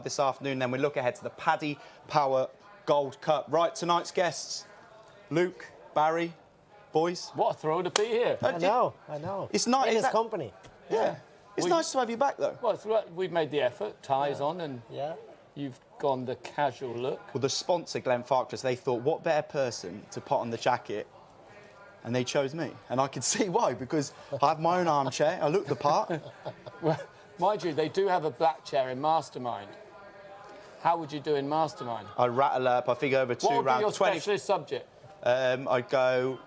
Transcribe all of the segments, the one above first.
This afternoon, then we look ahead to the Paddy Power Gold Cup. Right, tonight's guests, Luke, Barry, boys. What a thrill to be here. I know. It's nice. In his company. Yeah. It's nice to have you back, though. Well, we've made the effort, ties on, and you've gone the casual look. Well, the sponsor, Glenfarclas, they thought, what better person to put on the jacket? And they chose me. And I could see why, because I have my own armchair, I look the part. Well, mind you, they do have a black chair in Mastermind. How would you do in Mastermind? I rattle up, I think over 2 rounds. What would be your specialist subject? I'd go...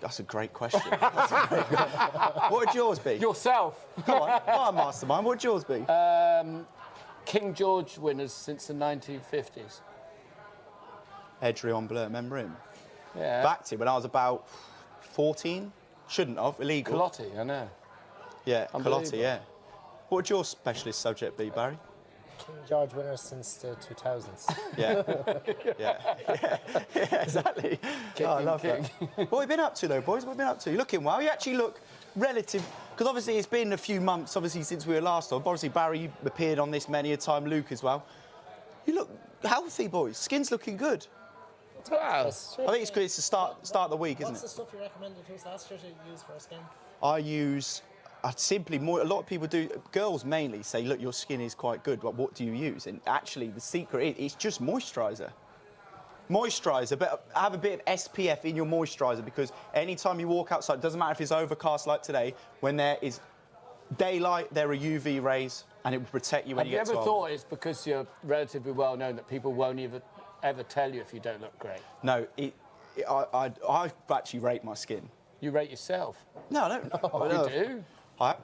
That's a great question. What would yours be? Yourself. Come on, I'm Mastermind. What would yours be? King George winners since the 1950s. Edrion Blur, remember him? Yeah. Backed him when I was about 14. Shouldn't have, illegal. Colotti, I know. Yeah, Colotti, yeah. What would your specialist subject be, Barry? King George winners since the 2000s. Yeah, exactly. I love that. What have you been up to, though, boys? What have you been up to? You're looking well. You actually look relative... Because obviously it's been a few months, obviously, since we were last on. Obviously, Barry, you appeared on this many a time. Luke as well. You look healthy, boys. Skin's looking good. Wow. I think it's good. It's the start of the week, isn't it? What's the stuff you recommended to us last year to use for our skin? I use... simply more. A lot of people do. Girls mainly say, "Look, your skin is quite good, but what do you use?" And actually, the secret is just moisturiser. Moisturiser, but have a bit of SPF in your moisturiser, because anytime you walk outside, it doesn't matter if it's overcast like today. When there is daylight, there are UV rays, and it will protect you when you get to. Have you ever thought it's because you're relatively well known that people won't ever tell you if you don't look great? No, I actually rate my skin. You rate yourself? No, I don't. You do? I've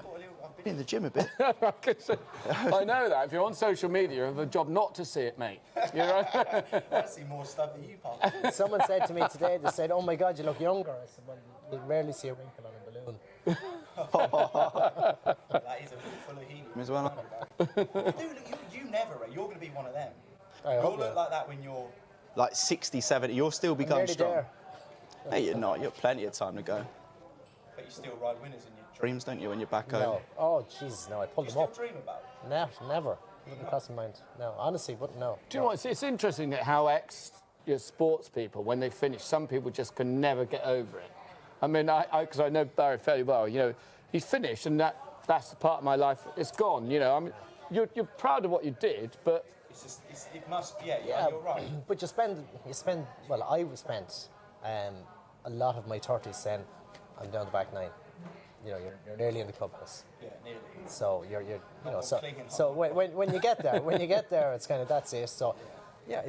been in the gym a bit. I know that. If you're on social media, you have a job not to see it, mate. You know? I see more stuff than you, Pop. Someone said to me today, they said, "Oh my God, you look younger." I said, "Well, you rarely see a wrinkle on a balloon." That is a bit full of helium as well. You never, Ray. You're going to be one of them. You'll look like that when you're like 60, 70. You'll still be going strong. There. No, you're not. You've plenty of time to go. But you still ride winners in your dreams, don't you, when you're back home? No. Oh, Jesus, no. I pulled them up. You still dream about it? No, never. Wouldn't cross my mind. No, honestly, wouldn't know. Do you know what? It's interesting that how sports people, when they finish, some people just can never get over it. I mean, because I know Barry fairly well. You know, he's finished, and that's the part of my life. It's gone. You know, I mean, you're proud of what you did, but it must be. Yeah, you're right. But you spend. Well, I spent a lot of my 30s saying, "I'm down the back 9." You know, you're nearly in the clubhouse. Yeah, nearly. So you're you know, so when you get there, it's kind of that's it. So, yeah,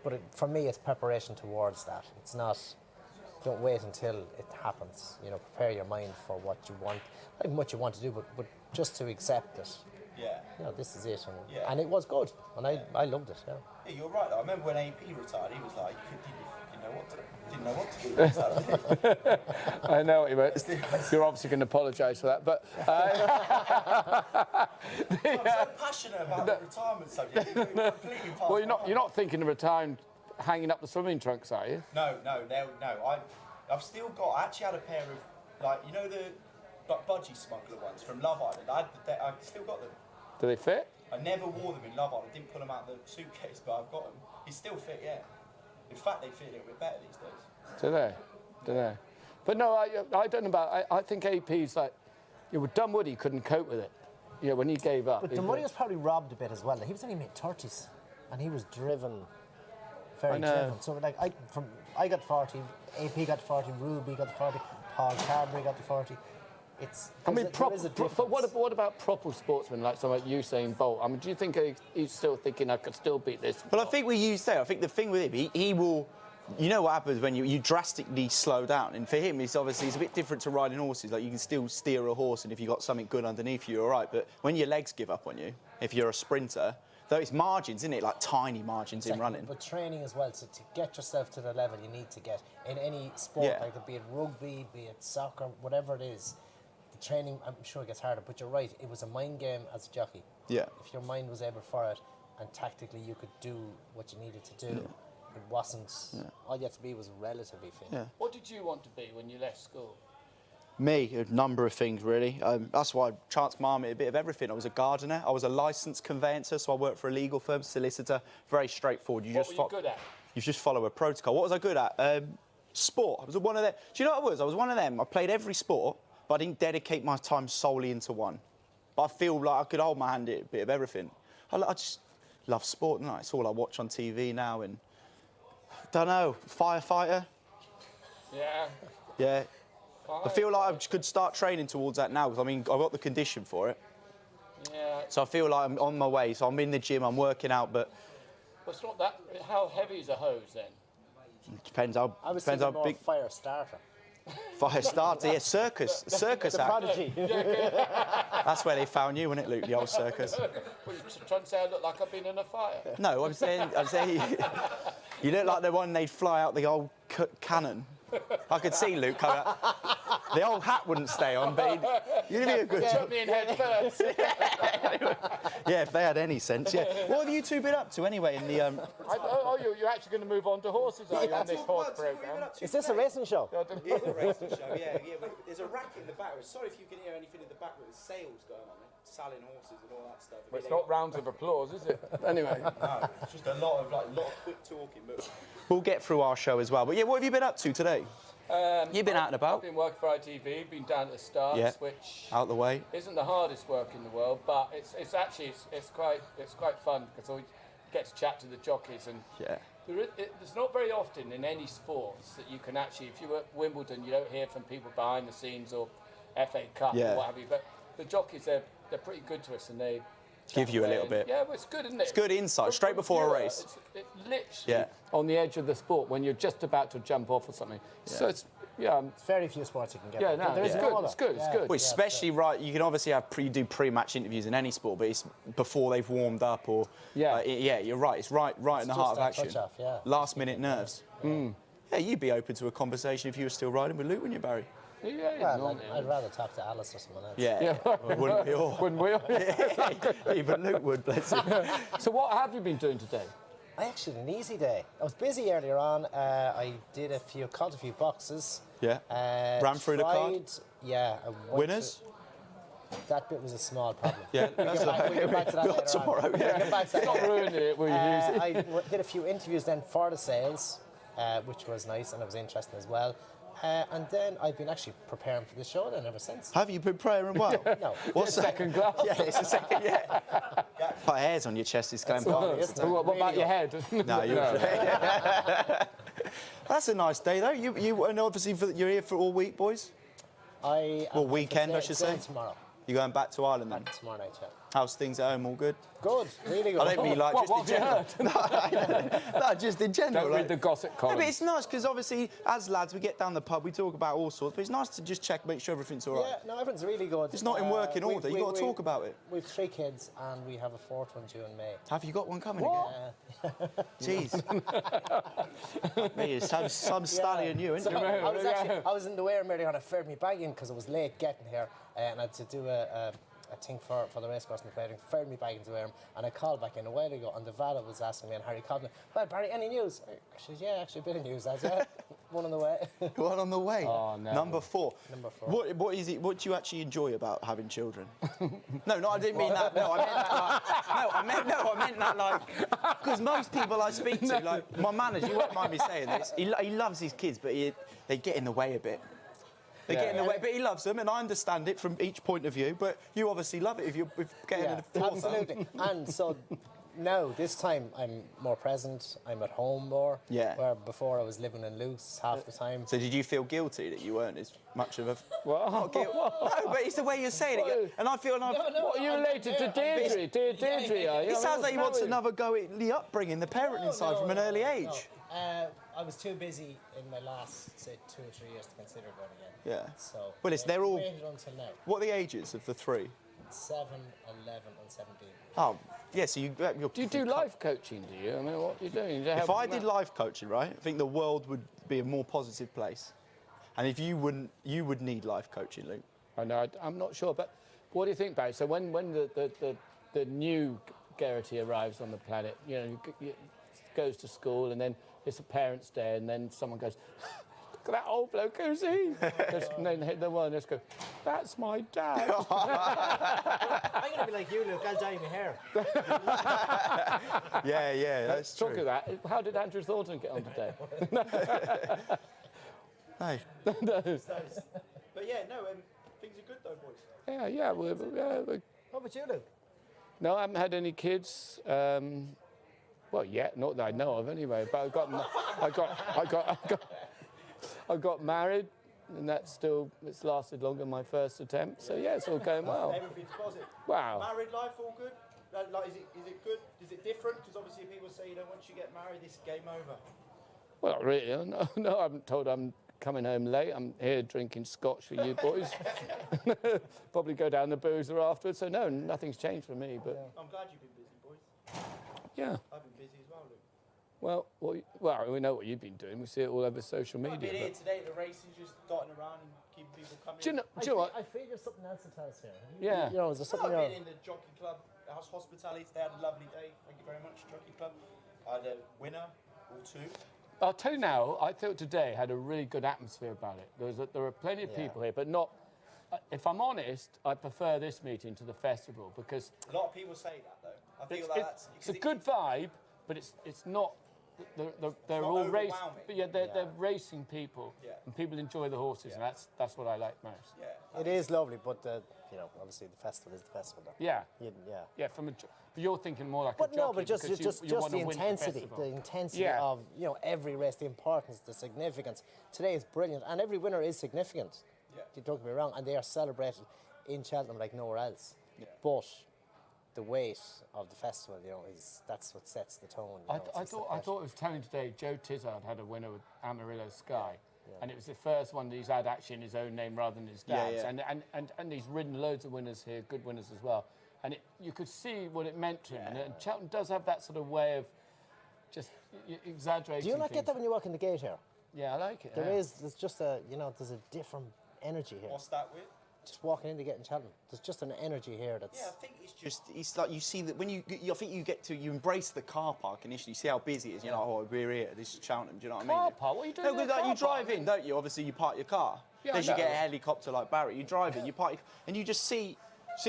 but for me, it's preparation towards that. It's not. Don't wait until it happens. You know, prepare your mind for what you want, not even what you want to do, but just to accept it. Yeah. You know, this is it, and it was good, and I loved it. Yeah. Yeah, you're right. I remember when AP retired, he was like, didn't know what to do. I know what you meant. You're obviously going to apologise for that, but... I'm so passionate about the retirement subject. Well, you're not thinking of retiring hanging up the swimming trunks, are you? No. I've still got... I actually had a pair of, like, you know the budgie smuggler ones from Love Island? I still got them. Do they fit? I never wore them in Love Island. I didn't pull them out of the suitcase, but I've got them. They still fit, yeah. In fact, they fit a little bit better these days. Do they? But no, I don't know about... I think AP's like... With Dunwoody couldn't cope with it. You know, when he gave up. But Dunwoody was probably robbed a bit as well. He was only mid-30s, and he was driven, very driven. So, like, I got 40, AP got 40, Ruby got 40, Paul Carberry got the 40. But what about proper sportsmen like someone like Usain Bolt? I mean, do you think he's still thinking I could still beat this? Well, I think I think the thing with him, he will. You know what happens when you drastically slow down, and for him, it's a bit different to riding horses. Like, you can still steer a horse, and if you've got something good underneath you, you're all right. But when your legs give up on you, if you're a sprinter, though it's margins, isn't it? Like tiny margins in running. But training as well, to get yourself to the level you need to get in any sport, like be it rugby, be it soccer, whatever it is. The training, I'm sure it gets harder, but you're right. It was a mind game as a jockey. Yeah. If your mind was able for it, and tactically you could do what you needed to do. It wasn't. All you had to be was relatively fit. What did you want to be when you left school? Me, a number of things really. That's why I chanced my arm at a bit of everything. I was a gardener, I was a licensed conveyancer, so I worked for a legal firm, solicitor. Very straightforward. What were you good at? You just follow a protocol. What was I good at? Sport. I was one of them. Do you know what I was? I was one of them. I played every sport, but I didn't dedicate my time solely into one. But I feel like I could hold my hand at a bit of everything. I just love sport, and it's all I watch on TV now. And don't know, firefighter. Yeah. Yeah. I feel like I could start training towards that now because I mean I've got the condition for it. Yeah. So I feel like I'm on my way. So I'm in the gym, I'm working out, but Well, it's not that. How heavy is a hose then? it depends how I was depends thinking how more big. fire starter. Fire starter, yeah, circus act. Prodigy. That's where they found you, wasn't it, Luke? The old circus. Well, you're trying to say I look like I've been in a fire. No, I'm saying you look like the one they'd fly out the old cannon. I could see Luke coming out. The old hat wouldn't stay on, but you'd be a good Put job. me in head first. Yeah, if they had any sense, yeah. What have you two been up to anyway in the... You're actually going to move on to horses, are you, on this horse programme? Is this a racing show? Yeah, the racing show, yeah. There's a rack in the back. Sorry if you can hear anything in the back, but there's sales going on there, selling horses and all that stuff. Well, it's not rounds of applause, is it? Anyway. No, it's just a lot of quick talking, but we'll get through our show as well. But yeah, what have you been up to today? You've been out and about. I've been working for ITV, been down at the starts, Yeah. which Out the way. isn't the hardest work in the world, but it's actually quite fun because we get to chat to the jockeys, and Yeah. there's not very often in any sports that you can actually, if you're at Wimbledon, you don't hear from people behind the scenes or FA Cup Yeah. or what have you, but the jockeys, they're pretty good to us, and they Give you a little bit. Yeah, well, it's good, isn't it? It's good insight, straight before a race. It's literally Yeah. on the edge of the sport when you're just about to jump off or something. So it's, yeah, Very few sports you can get. yeah, no, There is it's no good, other. it's good, it's good. Well, especially right, you can obviously have do pre-match interviews in any sport, but it's before they've warmed up or Yeah. yeah, you're right. It's right in the just heart of that action. touch-off, yeah. Last minute nerves. Yeah, you'd be open to a conversation if you were still riding with Luke, wouldn't you, Barry? Yeah, Well, normally. I'd rather talk to Alice or someone else. Yeah. Wouldn't we all? Wouldn't we? Even Luke would, bless him. So what have you been doing today? I actually had an easy day. I was busy earlier on. I caught a few boxes. Yeah. Ran through the card? Yeah. I went Winners? that bit was a small problem. Yeah, that's We'll get back to that later on. tomorrow, yeah. We'll get back to that Not later. ruining it, will you? I did a few interviews then for the sales, which was nice and it was interesting as well. And then I've been actually preparing for the show then ever since. Have you been praying well? No. What's that? Second glass. Yeah, it's a second, yeah. Got hairs on your chest, it's Glenfarclas. Isn't it? What about your head? No, you're That's a nice day, though. You and obviously you're here for all week, boys? Well, weekend, I should say. Tomorrow. You're going back to Ireland then? Tomorrow night, yeah. How's things at home? All good? Good, really good. I don't mean like What just in have you general. No, just in general. Don't read the gossip No, column. but it's nice because obviously, as lads, we get down the pub, we talk about all sorts, but it's nice to just check, make sure everything's all right. Yeah, no, everything's really good. It's not in working order. You've got to talk about it. We've 3 kids and we have a 4th one due in May. Have you got one coming What? again? Jeez. Me, some stallion you, isn't So it? I was in the Ware earlier and I ferried me bag in because I was late getting here and I had to do a thing for the racecourse and the playing, ferried me back into Ware and I called back in a while ago and the valet was asking me and Harry called me, well, Barry, any news? I said, yeah, actually a bit of news, lads, yeah. One on the way. One on the way. Oh, no. Number 4. Number 4. What is it? What do you actually enjoy about having children? No, I didn't mean that. No, I meant that like. I meant that like. Because most people I speak to, like my manager, you won't mind me saying this. He loves his kids, but they get in the way a bit. They get in the way, but he loves them, and I understand it from each point of view. But you obviously love it if you're getting in the 4th. Absolutely. And so now, this time, I'm more present. I'm at home more. Yeah. Where before I was living in Luce half the time. So did you feel guilty that you weren't as much of a... What? Not guilt. No, but it's the way you're saying it. And I feel like... What, are you related to Deirdre? Deirdre, are you? It sounds like he wants another go at the upbringing, the parenting side from an early age. No. I was too busy in my last, say, 2 or 3 years to consider going again. Yeah. So, Well, they're all... waited until now. What are the ages of the 3? 7, 11 and 17. Oh, yeah, so you're... Do you do life coaching, do you? I mean, what are you doing? If I did life coaching, right, I think the world would be a more positive place. And if you wouldn't, you would need life coaching, Luke. I know, I'm not sure, but what do you think, Barry? So when the new Geraghty arrives on the planet, you know, goes to school and then it's a parents' day and then someone goes, look at that old bloke, who's he? And then hit the one, just go, that's my dad. I'm going to be like you, Luke. I'll dye my hair. Yeah, that's true. Talk of that, how did Andrew Thornton get on today? Hey. No. But yeah, no, things are good though, boys. Yeah, we're What about you, Luke? no, I haven't had any kids. Well, yet, not that I know of anyway. But I got married, and it's lasted longer than my first attempt. So yeah, it's all going well. Everything's positive. Wow. Married life, all good? Like, is it good? Is it different? Because obviously people say, once you get married, this game over. Well, not really. No, I'm told I'm coming home late. I'm here drinking scotch for you boys. Probably go down the boozer afterwards. So no, nothing's changed for me. But I'm glad you've been busy, boys. yeah. I've been busy as well, Luke. Well, we know what you've been doing. We see it all over social media. I've been here but- today at the races, just dotting around and keeping people coming. Do you know what? I feel there's something else to tell us here. Yeah. You know, is there something I've else? been in the jockey club, house hospitality today. Had a lovely day. Thank you very much, jockey club. I had a winner or two. I'll tell you now, I thought today had a really good atmosphere about it. There were plenty of people here, but not. If I'm honest, I prefer this meeting to the festival because A lot of people say that though. I feel like that's it's a good vibe, but it's not. They're not all racing. overwhelming. But yeah, they're racing people, Yeah. and people enjoy the horses, and that's what I like most. Yeah. It is lovely, but obviously the festival is the festival. Though. Yeah. Yeah. Yeah, but you're thinking more like But a no, jockey but just because you wanna the win intensity, festival. Yeah. of every race, the importance, the significance. Today is brilliant, and every winner is significant. Yeah. Don't get me wrong, and they are celebrated in Cheltenham like nowhere else. Yeah. But the weight of the festival, that's what sets the tone. I thought it was telling today. Joe Tizard had a winner with Amarillo Sky, and it was the first one that he's had actually in his own name rather than his dad's. Yeah. And he's ridden loads of winners here, good winners as well. And you could see what it meant to him. And Cheltenham does have that sort of way of just exaggerating. Do you not things. get that when you walk in the gate here? Yeah, I like it. There's just there's a different energy here. What's that with? Just walking in the gate in Cheltenham, there's just an energy here that's. Yeah, I think it's like you see that when you think you embrace the car park initially, you see how busy it is. You're like, oh, we're here. This is Cheltenham. Do you know what I mean? Car park? What are you doing? No, because like, you drive in, don't you? Obviously, you park your car. Yeah, Unless I you get a know. helicopter like Barry, you drive in, you park, and you just see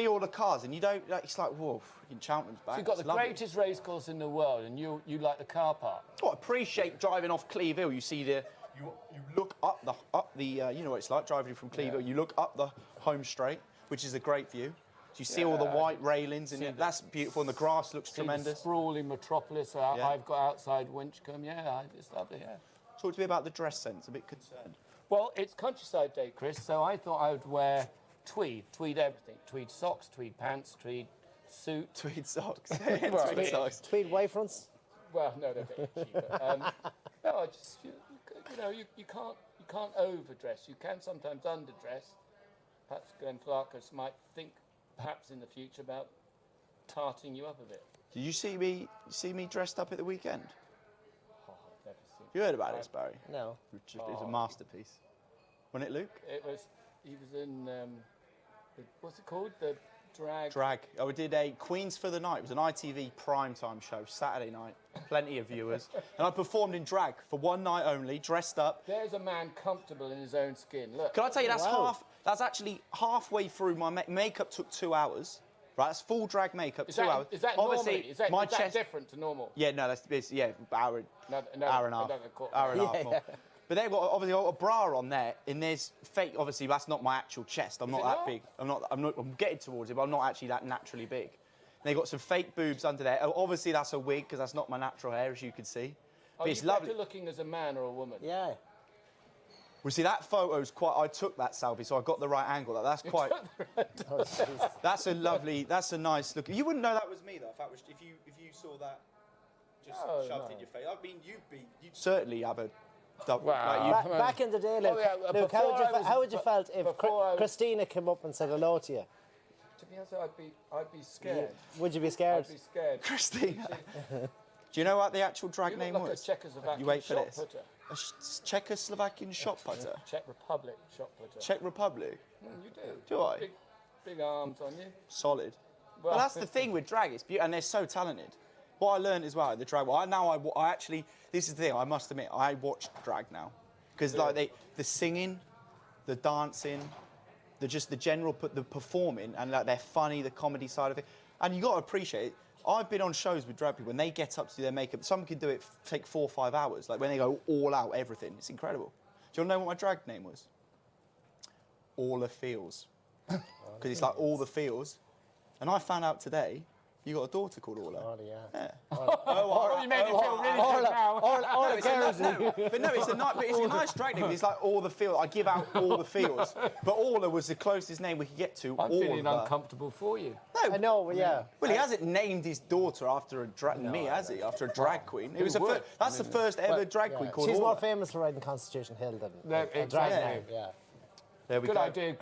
all the cars, and you don't. It's like, whoa, freaking Cheltenham's back. So you've got It's the lovely. greatest racecourse in the world, and you like the car park. Oh, I appreciate driving off Cleve Hill. You see you look up the you know what it's like driving from Cleve Hill. You look up the home straight, which is a great view. So you see all the white railings, and that's beautiful, and the grass looks See the tremendous. sprawling metropolis I've got outside Winchcombe. Yeah, it's lovely. Yeah. Talk to me about the dress sense. A bit concerned. Well, it's Countryside Day, Chris, so I thought I would wear tweed everything. Tweed socks, tweed pants, tweed suit. Tweed socks. Well, Tweed socks. Tweed white fronts. Well, no, they're a bit cheaper. No, I just, you can't overdress. You can sometimes underdress. Perhaps Glenfarclas might think, perhaps in the future, about tarting you up a bit. Did you see me dressed up at the weekend? Oh, I've never seen. You heard about this, Barry? No. It's a masterpiece. Wasn't it, Luke? He was in, what's it called? The drag. Drag. I did a Queens for the Night. It was an ITV primetime show, Saturday night. Plenty of viewers. And I performed in drag for one night only, dressed up. There's a man comfortable in his own skin. Look. Can I tell you, Wow. that's actually halfway through my makeup took 2 hours. Right, that's full drag makeup, Is 2 hours. Is that Obviously, normally? Is that different to normal? Yeah, no, that's hour and a half. Hour and a half more. But they've got obviously got a bra on there, and there's fake. Obviously, that's not my actual chest. I'm not that big. I'm getting towards it, but I'm not actually that naturally big. And they've got some fake boobs under there. Obviously, that's a wig because that's not my natural hair, as you can see. But it's lovely. Better looking as a man or a woman? Yeah. Well, see, that photo's quite. I took that selfie, so I got the right angle. That's quite. Oh, jeez. That's a lovely. That's a nice look. You wouldn't know that was me though. If you saw that just shoved in your face. I mean, you'd certainly have a. Double, Wow. like you, Back in the day, Luke, yeah, Luke how would you felt if before I was- Christina came up and said hello to you? To be honest, I'd be scared. Would you be scared? I'd be scared. Christina. Do you know what the actual drag You name look like a was? Czechoslovakian You wait for shot this. putter. A Czechoslovakian shot putter. Czech Republic shot putter. Czech Republic. You do. Do I? Big arms on you. Solid. Well, that's the thing with drag. It's beautiful, and they're so talented. What I learned as well at the drag. I actually. This is the thing. I must admit, I watch drag now. because like the singing, the dancing, the general the performing, and like they're funny, the comedy side of it, and you got to appreciate it. I've been on shows with drag people when they get up to do their makeup. Some can do it take 4 or 5 hours. Like when they go all out, everything. It's incredible. Do you want to know what my drag name was? All the Feels, because it's like all the feels. And I found out today you got a daughter called Orla. Oh, yeah. Yeah. Oh, you made me feel really good now. But no, it's a nice drag name. It's like all the feels. I give out all the feels. But Orla was the closest name we could get to. I'm feeling uncomfortable for you. I know, but yeah. Well, he hasn't named his daughter after a has he? After a drag queen. It was that's the first ever drag queen called She's Orla. more famous for riding Constitution Hill than Exactly. a drag name. Yeah. There we Good go. idea.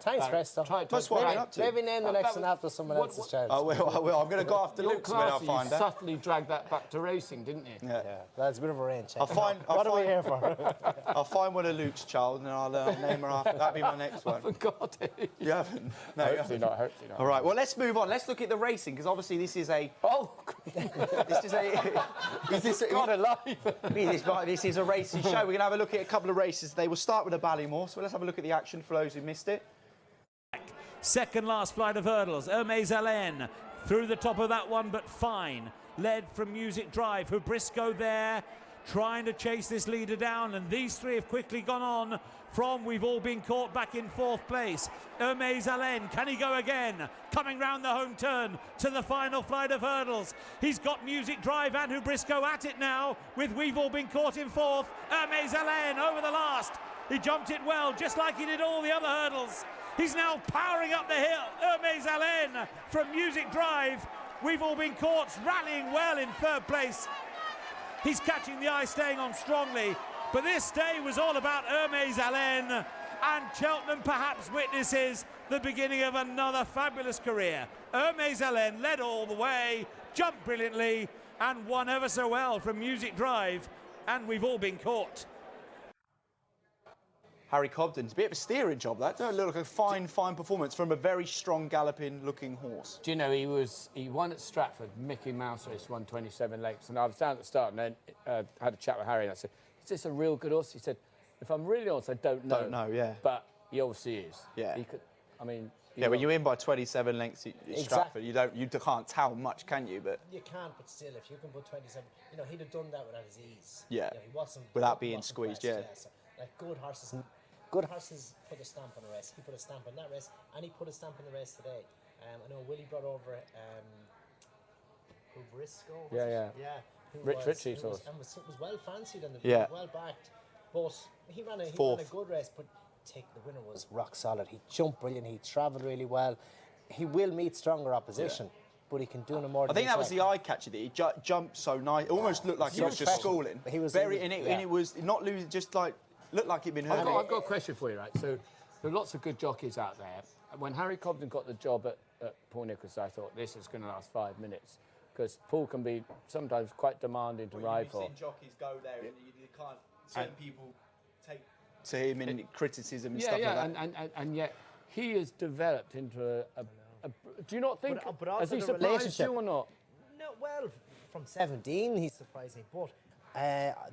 Thanks, Crystal. That's what I'm up to. Maybe name the next one after someone else's child. I will. I'm going to go after Your Luke's when I classy, find you out. subtly dragged that back to racing, didn't you? Yeah. Yeah, that's a bit of a range. What are we here for? I'll find one of Luke's child and I'll name her after. That'll be my next one. Forgot it. You haven't? No, you Hopefully haven't. not, hopefully not. All right, well, let's move on. Let's look at the racing, because obviously this is a... Oh, This is a... God alive. This is a racing show. We're going to have a look at a couple of races today. We'll start with the Ballymore, so let's have a look at the action for those who missed it. Second last flight of hurdles. Hermes Allen through the top of that one, but fine. Led from Music Drive. Hubrisco there, trying to chase this leader down, and these three have quickly gone on from We've All Been Caught back in 4th place. Hermes Allen, can he go again? Coming round the home turn to the final flight of hurdles. He's got Music Drive and Hubrisco at it now, with We've All Been Caught in 4th. Hermes Allen over the last. He jumped it well, just like he did all the other hurdles. He's now powering up the hill. Hermes Allen from Music Drive. We've All Been Caught, rallying well in 3rd place. He's catching the eye, staying on strongly. But this day was all about Hermes Allen, and Cheltenham perhaps witnesses the beginning of another fabulous career. Hermes Allen led all the way, jumped brilliantly, and won ever so well from Music Drive, and We've All Been Caught. Harry Cobden's a bit of a steering job, that. Don't look like a fine performance from a very strong galloping-looking horse. Do you know, he won at Stratford, Mickey Mouse race, won 27 lengths, and I was down at the start and then had a chat with Harry and I said, is this a real good horse? He said, if I'm really honest, I don't know. Don't know, yeah. But he obviously is. Yeah. He could, I mean... Yeah, when you're in by 27 lengths at Stratford, you can't tell much, can you? But You can't, but still, if you can put 27... You know, he'd have done that without his ease. Yeah. You know, he wasn't... Without being squeezed, pressed, yeah. So, like, good horses put a stamp on a race. He put a stamp on that race, and he put a stamp on the race today. I know Willie brought over Hubrisco. Yeah. Ritchie's It horse. was well fancied and Yeah. well backed, but he ran a Fourth. good race. But the winner was rock solid. He jumped brilliant. He travelled really well. He will meet stronger opposition, but he can do no more. I think that was the eye catcher. That he jumped so nice. It almost looked like he was just schooling. He was and it was not losing. Just like looked like he'd been hurt. I've got a question for you, right? So there are lots of good jockeys out there. When Harry Cobden got the job at Paul Nicholls, I thought this is going to last 5 minutes, because Paul can be sometimes quite demanding to ride for. You've seen jockeys go there, and you can't. Certain people take to him in criticism and stuff like that. And yet he has developed into a do you not think? But also has he the surprised relationship. you or not? No, well, from 17 he surprised me, but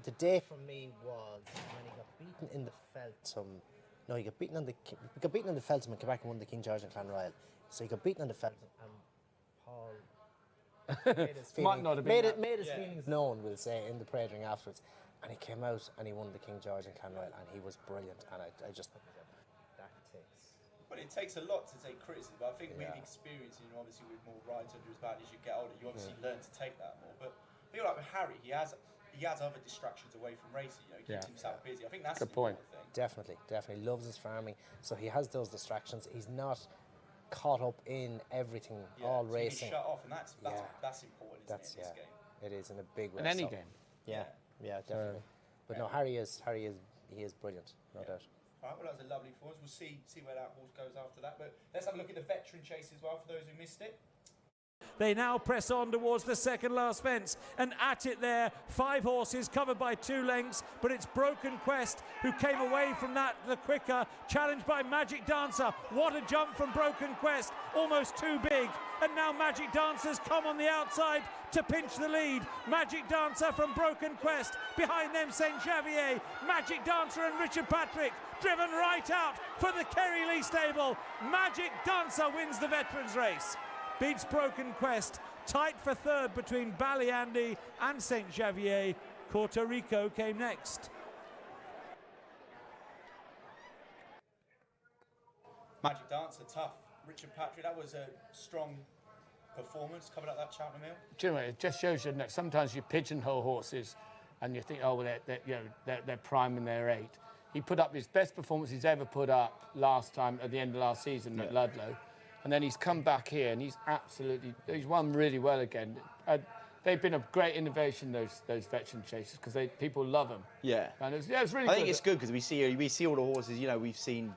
the day for me was when he got beaten in the Feltham. No, he got beaten on the Feltham and came back and won the King George and Clan Royal. So he got beaten on the Feltham, and Paul made his feelings known, we'll say, in the parade ring afterwards. And he came out and he won the King George and Clan Royal, and he was brilliant. And I just think that takes. Well, it takes a lot to take criticism, but I think with experience, obviously with more rides under his belt as you get older, you obviously learn to take that more. But I feel like with Harry, he has other distractions away from racing. He keeps himself busy. I think that's the important thing. Definitely loves his farming, so he has those distractions. He's not caught up in everything, all so racing. He's shut off, and that's important, isn't it, in this game? It is in a big way. In any game. Yeah, definitely. But no, Harry is brilliant, no doubt. All right, well, that was a lovely performance. We'll see where that horse goes after that. But let's have a look at the veteran chase as well for those who missed it. They now press on towards the second last fence, and at it there, 5 horses covered by 2 lengths, but it's Broken Quest who came away from that the quicker, challenged by Magic Dancer. What a jump from Broken Quest, almost too big, and now Magic Dancer's come on the outside to pinch the lead. Magic Dancer from Broken Quest, behind them St Xavier, Magic Dancer and Richard Patrick, driven right out for the Kerry Lee stable. Magic Dancer wins the veterans race, beats Broken Quest, tight for third between Ballyandy and St Xavier. Puerto Rico came next. Magic Dancer, tough. Richard Patrick, that was a strong performance, covered up that Cheltenham Hill. Do you know, it just shows you that sometimes you pigeonhole horses and you think, oh, well, they're prime and they're 8. He put up his best performance he's ever put up last time at the end of last season at Ludlow. And then he's come back here and he's won really well again. They've been a great innovation, those veteran chasers, because people love them. Yeah. And it's really good. I think it's good because we see all the horses, you know, we've seen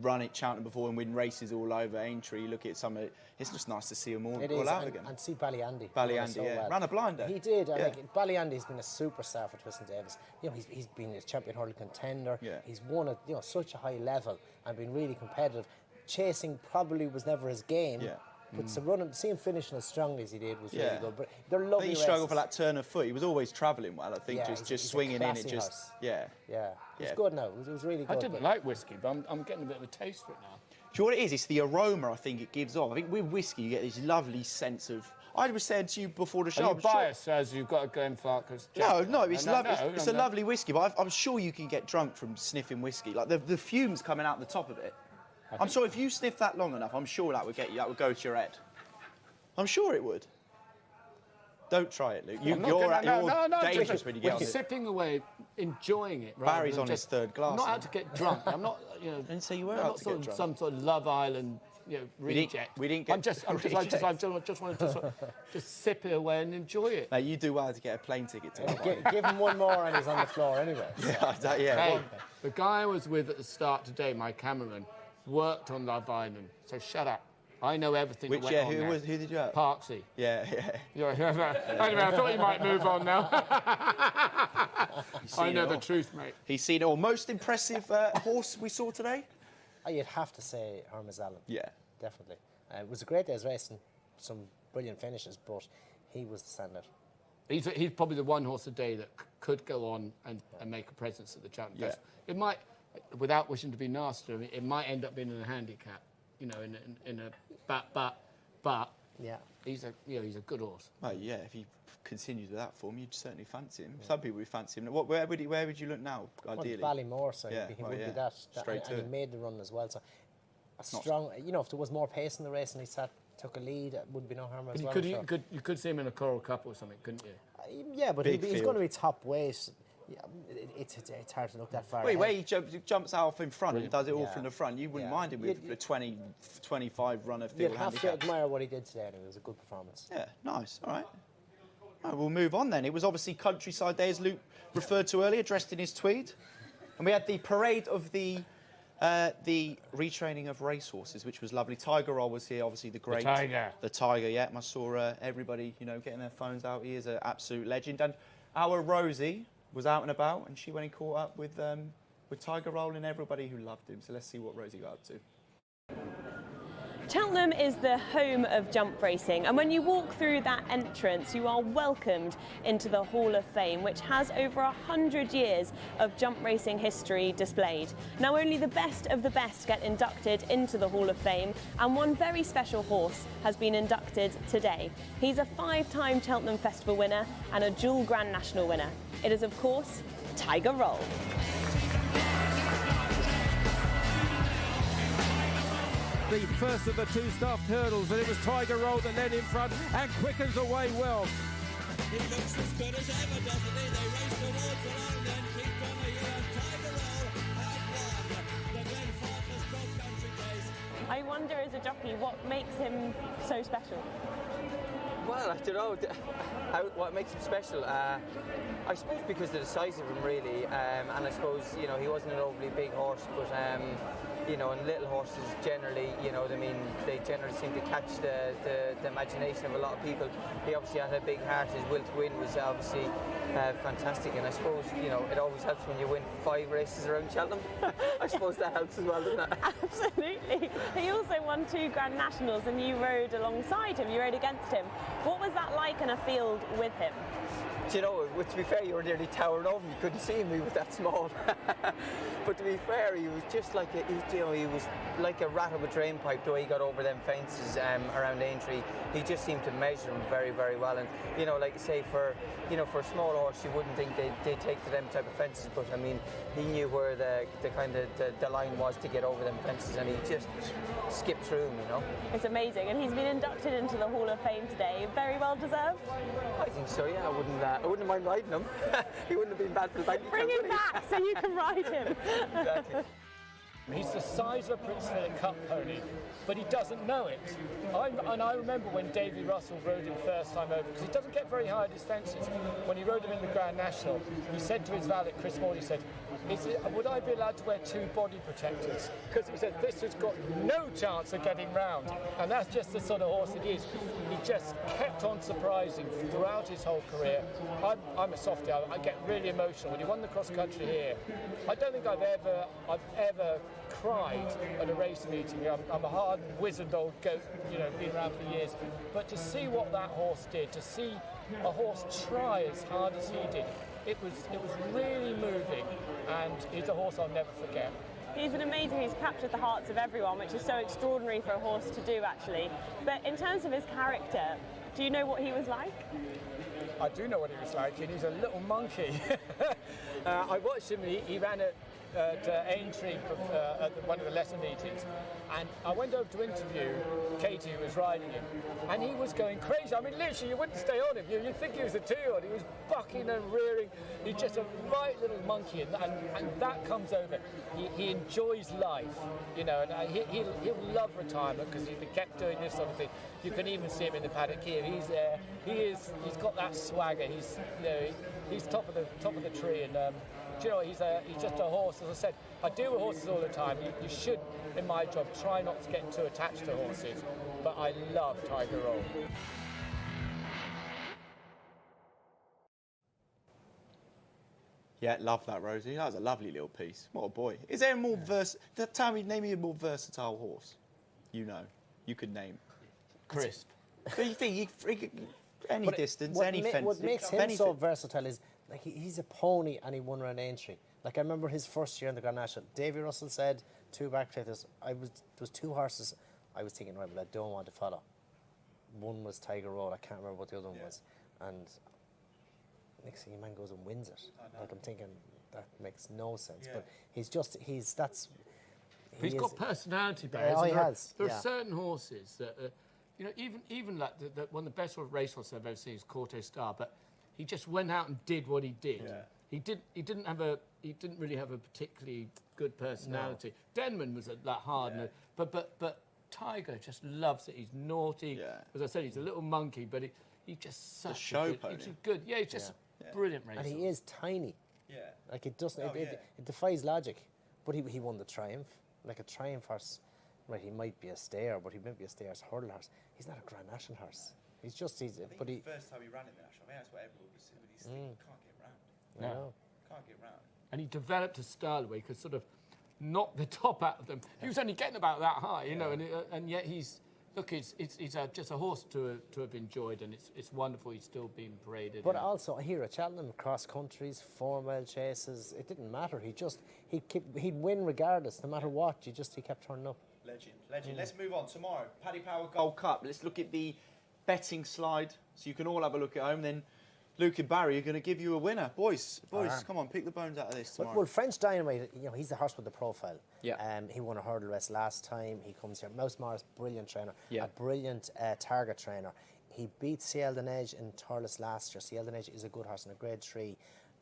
run at Cheltenham before and win races all over Aintree. You look at some of it, it's just nice to see them all out again. And see Ballyandy. Ballyandy, yeah. Ran a blinder. He did. Yeah. Ballyandy's been a superstar for Twiston Davis. You know, he's been a champion hurdle contender. Yeah. He's won at such a high level and been really competitive. Chasing probably was never his game. Yeah. But to see him finishing as strongly as he did was really good. But they're lovely. I think he struggled for that turn of foot. He was always travelling well. I think just swinging in. It just It's good now. It was really good. I didn't like whiskey, but I'm getting a bit of a taste for it now. Do you know what it is? It's the aroma I think it gives off. I think with whiskey you get this lovely sense of. I was saying to you before the show. Your bias says you've got a Glenfarclas. No, it's lovely. It's a lovely whiskey, but I'm sure you can get drunk from sniffing whiskey. Like the fumes coming out the top of it. I'm sure if you sniff that long enough, I'm sure that would get you. That would go to your head. I'm sure it would. Don't try it, Luke. You're dangerous when you get on it. Sipping away, enjoying it. Barry's on his 3rd glass. I'm not out to get drunk. I'm not, I didn't say you were out to get drunk. Some sort of Love Island, reject. We didn't get. I just wanted to just sip it away and enjoy it. Now you do well to get a plane ticket to give him one more and he's on the floor anyway. So. Hey, the guy I was with at the start today, my cameraman, worked on Love Island. So shut up. I know everything that went on there. Who did you have? Parksy. Yeah. Anyway, I thought you might move on now. I know the truth, mate. He's seen it all. Most impressive horse we saw today? You'd have to say Hermes Allen. Yeah. Definitely. It was a great day's race and some brilliant finishes, but he was the standout. He's probably the one horse a day that could go on and make a presence at the Cheltenham Festival. It might, without wishing to be nasty, I mean, it might end up being in a handicap. In a but he's a good horse. Well, yeah, if he continues with that form, you'd certainly fancy him. Some people would fancy him. Where would you look now, ideally? Ballymore, so he would be that. Straight to and he made the run as well. So a strong, if there was more pace in the race and he took a lead, it wouldn't be no harm as well. You could see him in a Coral Cup or something, couldn't you? Yeah, but he's going to be top weight. Yeah, it's hard to look that far. Wait, he jumps out in front and does it all from the front. You wouldn't mind him with a 25 runner field You'd have to admire what he did today, and it was a good performance. Yeah, nice. All right. We'll move on then. It was obviously Countryside Day, as Luke referred to earlier, dressed in his tweed. And we had the parade of the retraining of racehorses, which was lovely. Tiger Roll was here, obviously the great... The Tiger, yeah. I saw everybody, getting their phones out. He is an absolute legend. And our Rosie was out and about, and she went and caught up with Tiger Roll and everybody who loved him. So let's see what Rosie got up to. Cheltenham is the home of jump racing, and when you walk through that entrance, you are welcomed into the Hall of Fame, which has over 100 years of jump racing history displayed. Now, only the best of the best get inducted into the Hall of Fame, and one very special horse has been inducted today. He's a 5-time Cheltenham Festival winner and a dual Grand National winner. It is, of course, Tiger Roll. The first of the 2 staffed hurdles, and it was Tiger Roll that led in front and quickens away well. He looks as good as ever, doesn't he? They race towards the line and keep on here, and Tiger Roll has won the Glenfarclas cross-country race. I wonder, as a jockey, what makes him so special? Well, I don't know what makes him special. I suppose because of the size of him, really, and I suppose he wasn't an overly big horse, but you know, and little horses generally, you know what I mean, they generally seem to catch the imagination of a lot of people. He obviously had a big heart. His will to win was obviously fantastic, and I suppose, you know, it always helps when you win 5 races around Cheltenham. I suppose that helps as well, doesn't it? Absolutely. He also won 2 Grand Nationals and you rode alongside him, you rode against him. What was that like in a field with him? Do you know, to be fair, you were nearly towering over him. You couldn't see him. He was that small. But to be fair, he was just like he was like a rat of a drain pipe. The way he got over them fences around Aintree, he just seemed to measure him very, very well. And you know, like you say, for a small horse, you wouldn't think they'd take to them type of fences. But I mean, he knew where the kind of the line was to get over them fences, and he just skipped through them. You know, it's amazing, and he's been inducted into the Hall of Fame today. Very well deserved. I think so. Yeah, I wouldn't mind riding him. He wouldn't have been bad for the bank account. Bring him back so you can ride him. Exactly. He's the size of a Prince Philip Cup pony, but he doesn't know it. I remember when Davy Russell rode him first time over, because he doesn't get very high at his fences. When he rode him in the Grand National, he said to his valet, Chris Moore, he said, would I be allowed to wear 2 body protectors? Because he said, this has got no chance of getting round. And that's just the sort of horse it is. He just kept on surprising throughout his whole career. I'm a softie, I get really emotional. When he won the cross country here, I don't think I've ever cried at a race meeting. I'm a hardened, wizened old goat, you know, been around for years. But to see what that horse did, to see a horse try as hard as he did, it was really moving, and he's a horse I'll never forget. He's captured the hearts of everyone, which is so extraordinary for a horse to do, actually. But in terms of his character, do you know what he was like? I do know what he was like, and he's a little monkey. I watched him, he ran at Aintree at one of the lesson meetings, and I went over to interview Katie, who was riding him, and he was going crazy. I mean, literally, you wouldn't stay on him. You'd think he was a 2-year-old. He was bucking and rearing. He's just a right little monkey, and that comes over. He enjoys life, you know, and he'll love retirement, because if he kept doing this sort of thing, you can even see him in the paddock here. He's there. He's got that swagger. He's top of the tree, and do you know, he's just a horse. As I said, I deal with horses all the time. You should, in my job, try not to get too attached to horses. But I love Tiger Roll. Yeah, love that, Rosie. That was a lovely little piece. What a boy. Is there a more tell me, name me a more versatile horse. You know, you could name. Crisp. But you think any distance, any fence. What makes him so versatile is, like, he's a pony and he won around Aintree. Like, I remember his first year in the Grand National. Davy Russell said 2 back protectors. There was 2 horses I was thinking, right, but I don't want to follow. One was Tiger Roll. I can't remember what the other one was. And next thing, man goes and wins it. Like, I'm thinking, that makes no sense. But he's got personality, Barry. Oh, he has. There are certain horses that, you know, even like one of the best racehorses I've ever seen is Corte Star, but he just went out and did what he did. Yeah. He didn't really have a particularly good personality. No. Denman was that hard, but Tiger just loves it. He's naughty. Yeah. As I said, he's a little monkey, but he just such a show pony. He's good. Yeah, he's just brilliant racer. And he is tiny. Yeah. Like, it doesn't. It defies logic. But he won the Triumph. Like, a Triumph horse, right? He might be a stayer, but he might be a stayer's hurdle horse. He's not a Grand National horse. The first time he ran in the National, I mean, that's what everyone was saying. He can't get round. No. Can't get round. And he developed a style where he could sort of knock the top out of them. He was only getting about that high, you know, and yet he's just a horse to have enjoyed, and it's wonderful he's still being paraded. But also here at Cheltenham, cross countries, 4-mile chases, it didn't matter. He'd win regardless, no matter what. He kept turning up. Legend. Let's move on. Tomorrow, Paddy Power Gold Cup. Let's look at the betting slide, so you can all have a look at home. Then Luke and Barry are going to give you a winner. Boys, come on, pick the bones out of this tomorrow. Well, French Dynamite, you know, he's the horse with the profile. Yeah. He won a hurdle race last time. He comes here. Mouse Morris, brilliant trainer. Yeah. A brilliant target trainer. He beat Ciel de Neige in Thurles last year. Ciel de Neige is a good horse in a grade 3.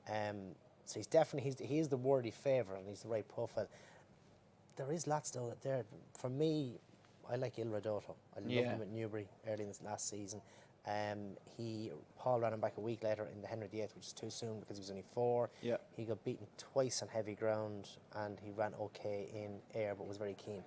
So he's definitely, he is the worthy favourite, and he's the right profile. There is lots though there. For me, I like Il Radotto. I love him at Newbury early in this last season. Paul ran him back a week later in the Henry VIII, which is too soon because he was only 4. Yeah. He got beaten twice on heavy ground, and he ran okay in air, but was very keen.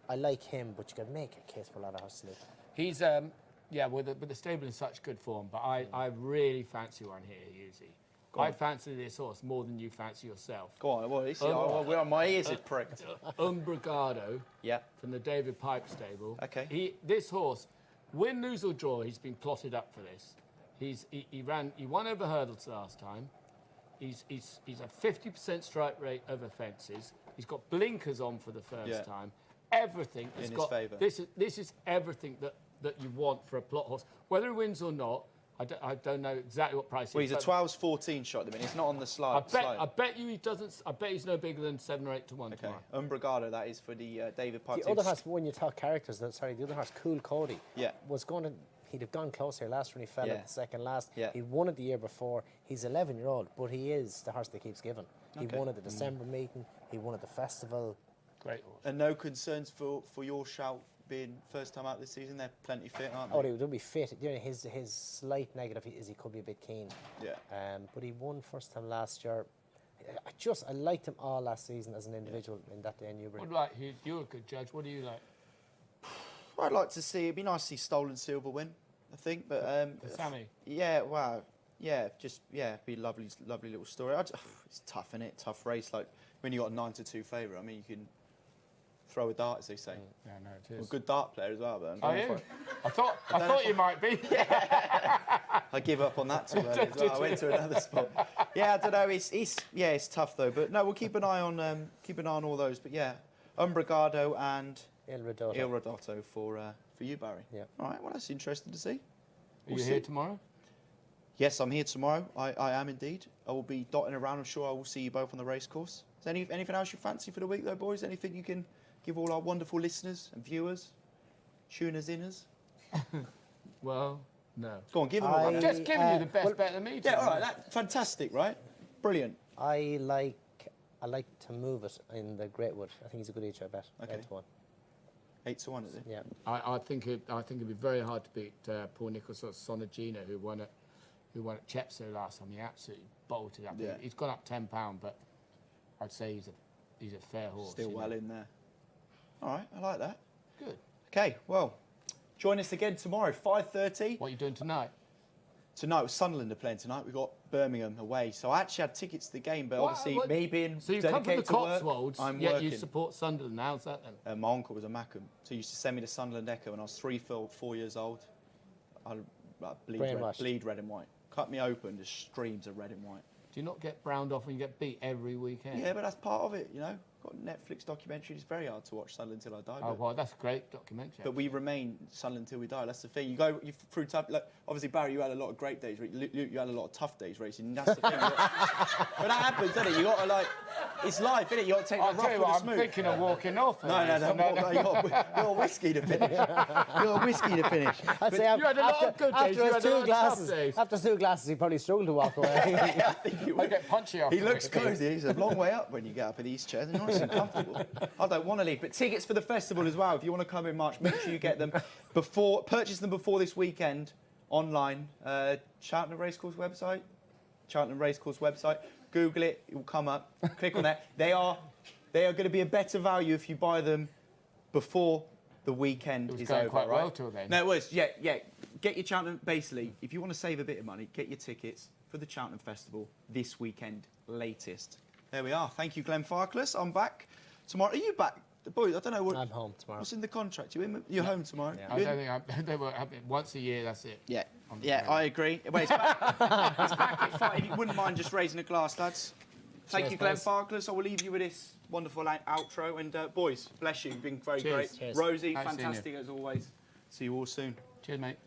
I like him, but you can make a case for a lot of horses. He's with the stable in such good form, but I really fancy one here, Yuzi. I fancy this horse more than you fancy yourself. Go on, what is it? My ears are pricked. Umbrigado. Yeah. From the David Pipe stable. Okay. This horse, win, lose or draw, he's been plotted up for this. He won over hurdles last time. He's a 50% strike rate over fences. He's got blinkers on for the first time. Everything in his favour. This is everything that you want for a plot horse. Whether he wins or not, I don't know exactly what price. Well, he's a 12-14 shot at the minute. It's not on the slide. I bet you he doesn't. I bet he's no bigger than 7 or 8 to 1 tomorrow. Umbrigado, that is for the David Pipe. The other horse, when you talk characters, the other horse, Cool Cody, was going to. He'd have gone close here last when he fell at the second last. Yeah. He won it the year before. He's 11-year-old, but he is the horse that keeps giving. He won at the December meeting. He won at the festival. Great horse. And no concerns for your shout being first time out this season? They're plenty fit, aren't they? Oh, they'll be fit. You know, his slight negative is he could be a bit keen. Yeah. But he won first time last year. I liked him all last season as an individual in that day in Newbury. You're a good judge. What do you like? I'd like to see. It'd be nice to see Stolen Silver win, I think. But Sammy. Yeah. Wow. Yeah. It'd be a lovely little story. It's tough, isn't it? Tough race. Like when you got a 9-2 favourite. I mean, you can throw a dart, as they say. Yeah, no, it is. I'm a good dart player as well, but Are you? I thought you might be. I give up on that too early as well. I went to another spot. Yeah, I don't know. It's tough though. But no, we'll keep an eye on all those. But yeah, Umbrigado and Il Rodato for you, Barry. Yeah. All right. Well, that's interesting to see. Are you here tomorrow? Yes, I'm here tomorrow. I am indeed. I will be dotting around. I'm sure I will see you both on the race course. Is there anything else you fancy for the week though, boys? Anything you can give all our wonderful listeners and viewers, tuners, inners? Well, no. Go on, give them all. I'm just giving you the best bet of the meeting. Yeah, all right. That's fantastic, right? Brilliant. I like to move it in the Greatwood. I think he's a good HI bet. Okay. 8-1. 8-1, is it? Yeah. I think it'd be very hard to beat Paul Nicholls or Sonagina, who won at Chepstow last time. He absolutely bolted up. Yeah. He's gone up £10, but I'd say he's a fair horse. Still well in there. All right, I like that. Good. Okay, well, join us again tomorrow, 5:30. What are you doing tonight? Tonight, Sunderland are playing tonight. We've got Birmingham away. So I actually had tickets to the game, but obviously me being So you come from the dedicated to work, Cotswolds, I'm yet working. you support Sunderland. How's that then? My uncle was a Mackham, so he used to send me to Sunderland Echo when I was 4 years old. I'd bleed red and white. Cut me open, just streams of red and white. Do you not get browned off when you get beat every weekend? Yeah, but that's part of it, you know. Got a Netflix documentary. It's very hard to watch Sunderland Till I Die. Oh, well, that's a great documentary. But we remain Sunderland till we die. That's the thing. You through tough. Like, obviously, Barry, you had a lot of great days. You had a lot of tough days racing. And that's the thing. But that happens, doesn't it? You got to it's life, isn't it? You got to take the rough with the smooth. I'm thinking of walking off. No. You got a whiskey to finish. You got a whiskey to finish. I'd say you had a lot of good days. You had a lot of tough days. After 2 glasses, he probably struggled to walk away. I think he would. I get punchy off. He looks cozy. He's a long way up when you get up in these chairs. They're nice and comfortable. I don't want to leave. But tickets for the festival as well. If you want to come in March, make sure you get them purchase them before this weekend online. Cheltenham Racecourse website. Cheltenham Racecourse website. Google it. It will come up. Click on that. They are going to be a better value if you buy them before the weekend is over. Quite right? well till then. No, it was. Yeah. Get your Cheltenham. Basically, if you want to save a bit of money, get your tickets for the Cheltenham Festival this weekend, latest. There we are. Thank you, Glenfarclas. I'm back tomorrow. Are you back? Boys, I don't know what... I'm home tomorrow. What's in the contract? You're home tomorrow? Yeah. I don't think they were once a year, that's it. Yeah, I agree. Well, it's back. It's back at 5. If you wouldn't mind just raising a glass, lads. Thank you, Glenfarclas. I will leave you with this wonderful outro. And boys, bless you. You've been very great. Cheers. Rosie, Nice seeing fantastic as always. See you all soon. Cheers, mate.